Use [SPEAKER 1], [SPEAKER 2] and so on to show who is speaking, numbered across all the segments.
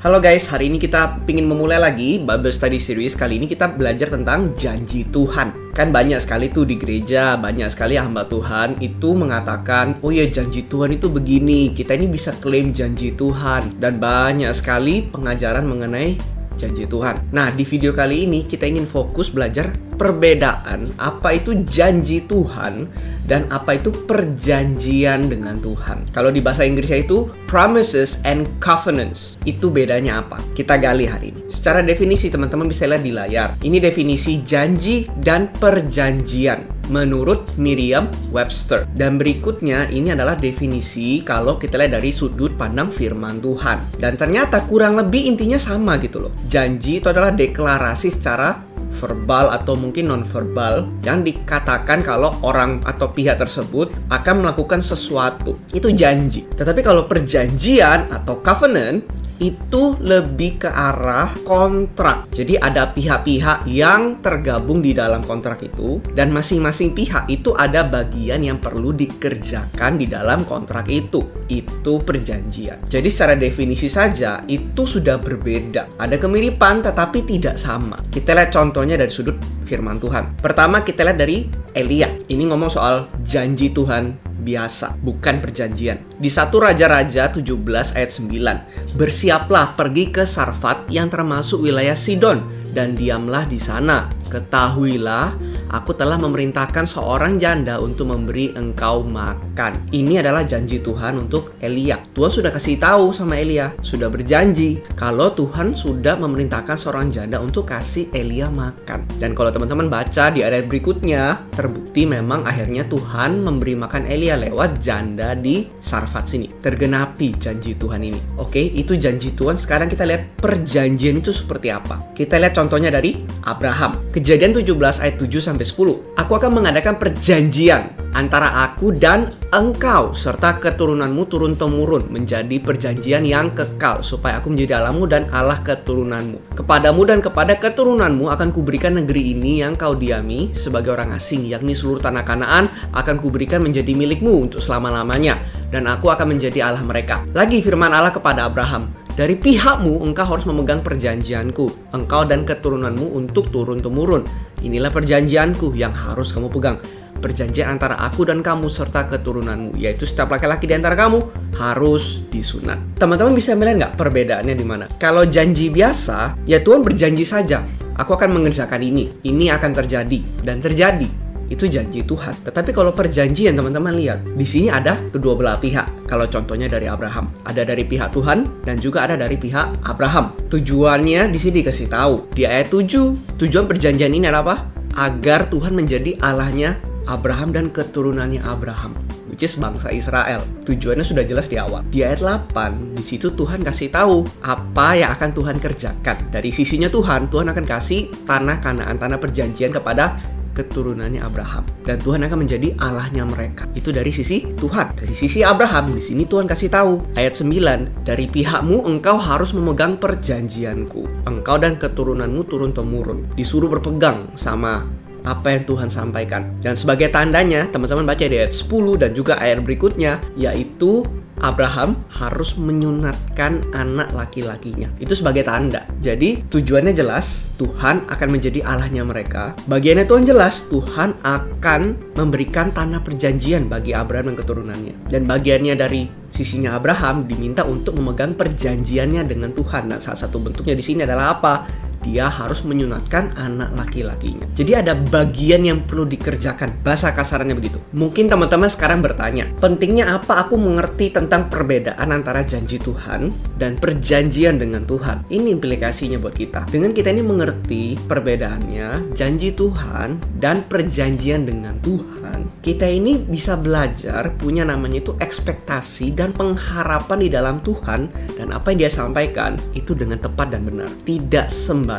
[SPEAKER 1] Halo guys, hari ini kita ingin memulai lagi Bible Study Series. Kali ini kita belajar tentang janji Tuhan. Kan banyak sekali tuh di gereja, banyak sekali hamba Tuhan itu mengatakan, oh ya janji Tuhan itu begini, kita ini bisa klaim janji Tuhan. Dan banyak sekali pengajaran mengenai janji Tuhan. Nah, di video kali ini kita ingin fokus belajar perbedaan apa itu janji Tuhan dan apa itu perjanjian dengan Tuhan. Kalau di bahasa Inggrisnya itu promises and covenants. Itu bedanya apa? Kita gali hari ini. Secara definisi teman-teman bisa lihat di layar. Ini definisi janji dan perjanjian menurut Merriam-Webster. Dan berikutnya ini adalah definisi kalau kita lihat dari sudut pandang firman Tuhan. Dan ternyata kurang lebih intinya sama gitu loh. Janji itu adalah deklarasi secara verbal atau mungkin non-verbal yang dikatakan kalau orang atau pihak tersebut akan melakukan sesuatu. Itu janji. Tetapi kalau perjanjian atau covenant itu lebih ke arah kontrak. Jadi ada pihak-pihak yang tergabung di dalam kontrak itu, dan masing-masing pihak itu ada bagian yang perlu dikerjakan di dalam kontrak itu. Itu perjanjian. Jadi secara definisi saja itu sudah berbeda. Ada kemiripan tetapi tidak sama. Kita lihat contohnya dari sudut firman Tuhan. Pertama kita lihat dari Elia. Ini ngomong soal janji Tuhan biasa, bukan perjanjian. Di 1 Raja-Raja 17 ayat 9. Bersiaplah pergi ke Sarfat yang termasuk wilayah Sidon dan diamlah di sana. Ketahuilah, aku telah memerintahkan seorang janda untuk memberi engkau makan. Ini adalah janji Tuhan untuk Elia. Tuhan sudah kasih tahu sama Elia, sudah berjanji kalau Tuhan sudah memerintahkan seorang janda untuk kasih Elia makan. Dan kalau teman-teman baca di ayat berikutnya, terbukti memang akhirnya Tuhan memberi makan Elia lewat janda di Sarfat sini. Tergenapi janji Tuhan ini. Oke, itu janji Tuhan. Sekarang kita lihat perjanjian itu seperti apa. Kita lihat contohnya dari Abraham. Kejadian 17 ayat 7-10. Aku akan mengadakan perjanjian antara aku dan engkau serta keturunanmu turun-temurun menjadi perjanjian yang kekal, supaya aku menjadi Allahmu dan Allah keturunanmu. Kepadamu dan kepada keturunanmu akan kuberikan negeri ini yang kau diami sebagai orang asing, yakni seluruh tanah Kanaan akan kuberikan menjadi milikmu untuk selama-lamanya, dan aku akan menjadi Allah mereka. Lagi firman Allah kepada Abraham, dari pihakmu engkau harus memegang perjanjianku, engkau dan keturunanmu untuk turun-temurun. Inilah perjanjianku yang harus kamu pegang. Perjanjian antara aku dan kamu serta keturunanmu, yaitu setiap laki-laki di antara kamu harus disunat. Teman-teman bisa melihat nggak perbedaannya di mana? Kalau janji biasa, ya Tuhan berjanji saja, aku akan mengerjakan ini akan terjadi dan terjadi. Itu janji Tuhan. Tetapi kalau perjanjian, teman-teman lihat, di sini ada kedua belah pihak. Kalau contohnya dari Abraham, ada dari pihak Tuhan dan juga ada dari pihak Abraham. Tujuannya di sini dikasih tahu di ayat 7. Tujuan perjanjian ini adalah apa? Agar Tuhan menjadi Allahnya Abraham dan keturunannya Abraham, which is bangsa Israel. Tujuannya sudah jelas di awal. Di ayat 8, di situ Tuhan kasih tahu apa yang akan Tuhan kerjakan. Dari sisinya Tuhan akan kasih tanah Kanaan, tanah perjanjian kepada keturunannya Abraham, dan Tuhan akan menjadi Allahnya mereka. Itu dari sisi Tuhan. Dari sisi Abraham, di sini Tuhan kasih tahu ayat 9, dari pihakmu engkau harus memegang perjanjianku, engkau dan keturunanmu turun-temurun. Disuruh berpegang sama apa yang Tuhan sampaikan. Dan sebagai tandanya, teman-teman baca di ayat 10 dan juga ayat berikutnya, yaitu Abraham harus menyunatkan anak laki-lakinya. Itu sebagai tanda. Jadi tujuannya jelas, Tuhan akan menjadi Allahnya mereka. Bagiannya Tuhan jelas, Tuhan akan memberikan tanah perjanjian bagi Abraham dan keturunannya. Dan bagiannya dari sisinya Abraham diminta untuk memegang perjanjiannya dengan Tuhan. Nah, salah satu bentuknya di sini adalah apa? Dia harus menyunatkan anak laki-lakinya. Jadi ada bagian yang perlu dikerjakan. Bahasa kasarnya begitu. Mungkin teman-teman sekarang bertanya, pentingnya apa aku mengerti tentang perbedaan antara janji Tuhan dan perjanjian dengan Tuhan? Ini implikasinya buat kita. Dengan kita ini mengerti perbedaannya, janji Tuhan dan perjanjian dengan Tuhan, kita ini bisa belajar punya namanya itu ekspektasi dan pengharapan di dalam Tuhan, dan apa yang dia sampaikan itu dengan tepat dan benar. Tidak sembarangan.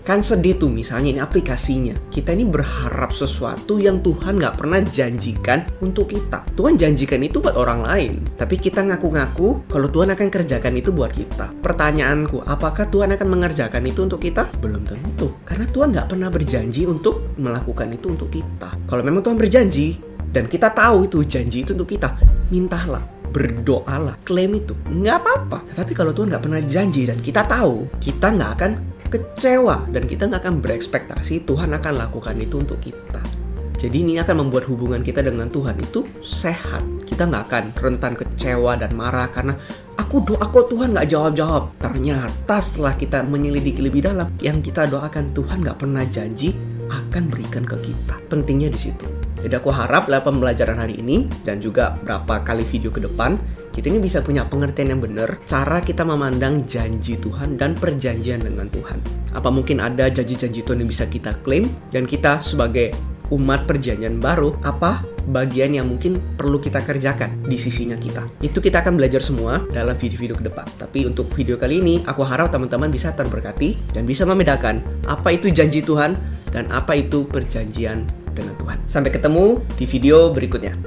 [SPEAKER 1] Kan sedih tuh misalnya ini aplikasinya. Kita ini berharap sesuatu yang Tuhan gak pernah janjikan untuk kita. Tuhan janjikan itu buat orang lain, tapi kita ngaku-ngaku kalau Tuhan akan kerjakan itu buat kita. Pertanyaanku, apakah Tuhan akan mengerjakan itu untuk kita? Belum tentu. Karena Tuhan gak pernah berjanji untuk melakukan itu untuk kita. Kalau memang Tuhan berjanji dan kita tahu itu janji itu untuk kita, mintalah. berdoalah, klaim itu, nggak apa-apa. Tapi kalau Tuhan nggak pernah janji dan kita tahu, kita nggak akan kecewa dan kita nggak akan berekspektasi Tuhan akan lakukan itu untuk kita. Jadi ini akan membuat hubungan kita dengan Tuhan itu sehat. Kita nggak akan rentan kecewa dan marah karena aku doa kok Tuhan nggak jawab-jawab. Ternyata setelah kita menyelidiki lebih dalam, yang kita doakan Tuhan nggak pernah janji akan berikan ke kita. Pentingnya di situ. Jadi aku harap lewat pembelajaran hari ini dan juga berapa kali video ke depan, kita ini bisa punya pengertian yang benar cara kita memandang janji Tuhan dan perjanjian dengan Tuhan. Apa mungkin ada janji-janji Tuhan yang bisa kita klaim dan kita sebagai umat perjanjian baru, apa bagian yang mungkin perlu kita kerjakan di sisinya kita. Itu kita akan belajar semua dalam video-video ke depan. Tapi untuk video kali ini, aku harap teman-teman bisa terberkati dan bisa membedakan apa itu janji Tuhan dan apa itu perjanjian dengan Tuhan. Sampai ketemu di video berikutnya.